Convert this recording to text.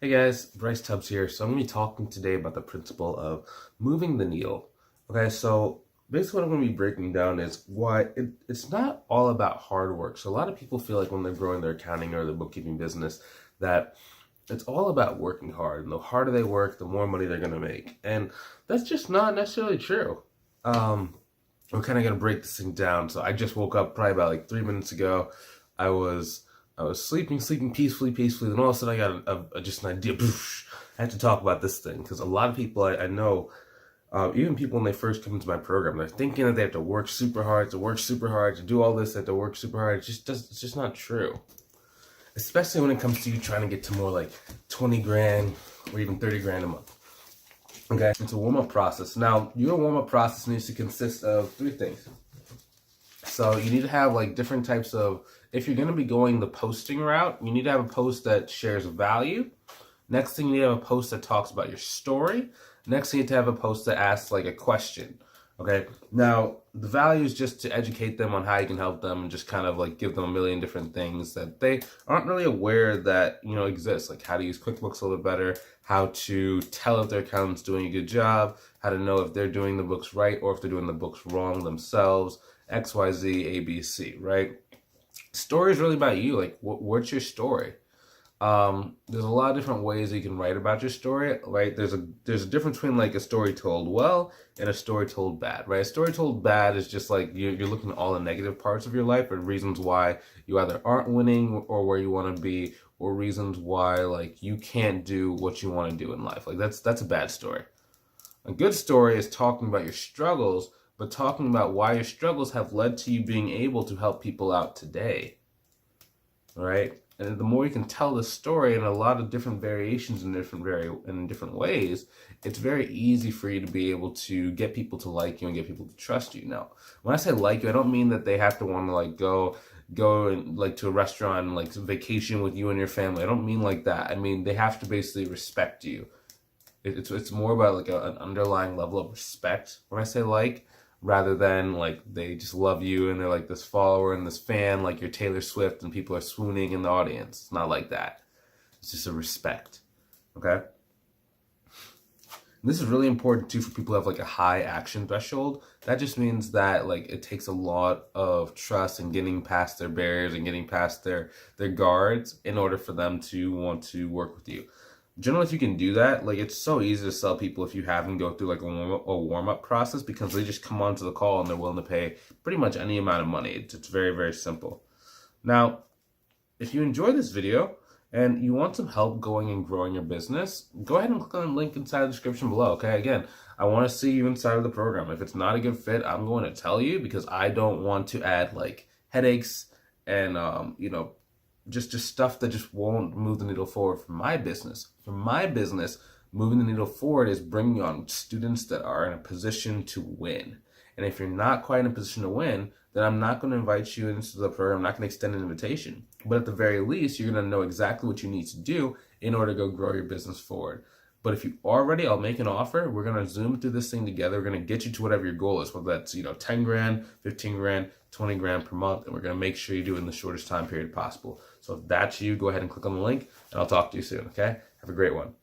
Hey guys, Bryce Tubbs here. So I'm going to be talking today about the principle of moving the needle. Okay, so basically what I'm going to be breaking down is why it's not all about hard work. So a lot of people feel like when they're growing their accounting or their bookkeeping business that it's all about working hard. And the harder they work, the more money they're going to make. And that's just not necessarily true. We're kind of going to break this thing down. So I just woke up probably about like 3 minutes ago. I was sleeping peacefully. Then all of a sudden I got just an idea. I had to talk about this thing because a lot of people I know, even people when they first come into my program, they're thinking that they have to work super hard, to do all this, they have to work super hard. It's just not true. Especially when it comes to you trying to get to more like 20 grand or even 30 grand a month. Okay, it's a warm-up process. Now, your warm-up process needs to consist of 3 things. So you need to have like different types of, if you're going to be going the posting route, you need to have a post that shares value. Next thing, you need to have a post that talks about your story. Next thing, you need to have a post that asks like a question. Okay, now the value is just to educate them on how you can help them and just kind of like give them a million different things that they aren't really aware that, exist. Like how to use QuickBooks a little better, how to tell if their accountant's doing a good job, how to know if they're doing the books right or if they're doing the books wrong themselves, XYZ, ABC, right? Story is really about you. Like, what's your story? There's a lot of different ways that you can write about your story, right? There's a difference between like a story told well and a story told bad, right? A story told bad is just like you're looking at all the negative parts of your life and reasons why you either aren't winning or where you want to be, or reasons why like you can't do what you want to do in life. Like that's a bad story. A good story is talking about your struggles, but talking about why your struggles have led to you being able to help people out today, right? And the more you can tell the story in a lot of different variations in different ways, it's very easy for you to be able to get people to like you and get people to trust you. Now, when I say like you, I don't mean that they have to want to like go and like to a restaurant and like vacation with you and your family. I don't mean like that. I mean they have to basically respect you. It's more about like an underlying level of respect when I say like, rather than like they just love you and they're like this follower and this fan like you're Taylor Swift and people are swooning in the audience. It's not like that. It's just a respect. Okay? And this is really important too for people who have like a high action threshold. That just means that like it takes a lot of trust and getting past their barriers and getting past their guards in order for them to want to work with you. Generally, if you can do that, like it's so easy to sell people if you have them go through like a warm-up process, because they just come onto the call and they're willing to pay pretty much any amount of money. It's very, very simple. Now, if you enjoy this video and you want some help going and growing your business, go ahead and click on the link inside the description below. Okay, again, I want to see you inside of the program. If it's not a good fit, I'm going to tell you, because I don't want to add like headaches and just stuff that just won't move the needle forward for my business. For my business, moving the needle forward is bringing on students that are in a position to win. And if you're not quite in a position to win, then I'm not going to invite you into the program. I'm not going to extend an invitation. But at the very least, you're going to know exactly what you need to do in order to go grow your business forward. But if you are ready, I'll make an offer. We're going to zoom through this thing together. We're going to get you to whatever your goal is, whether that's 10 grand, 15 grand, 20 grand per month. And we're going to make sure you do it in the shortest time period possible. So if that's you, go ahead and click on the link and I'll talk to you soon. Okay? Have a great one.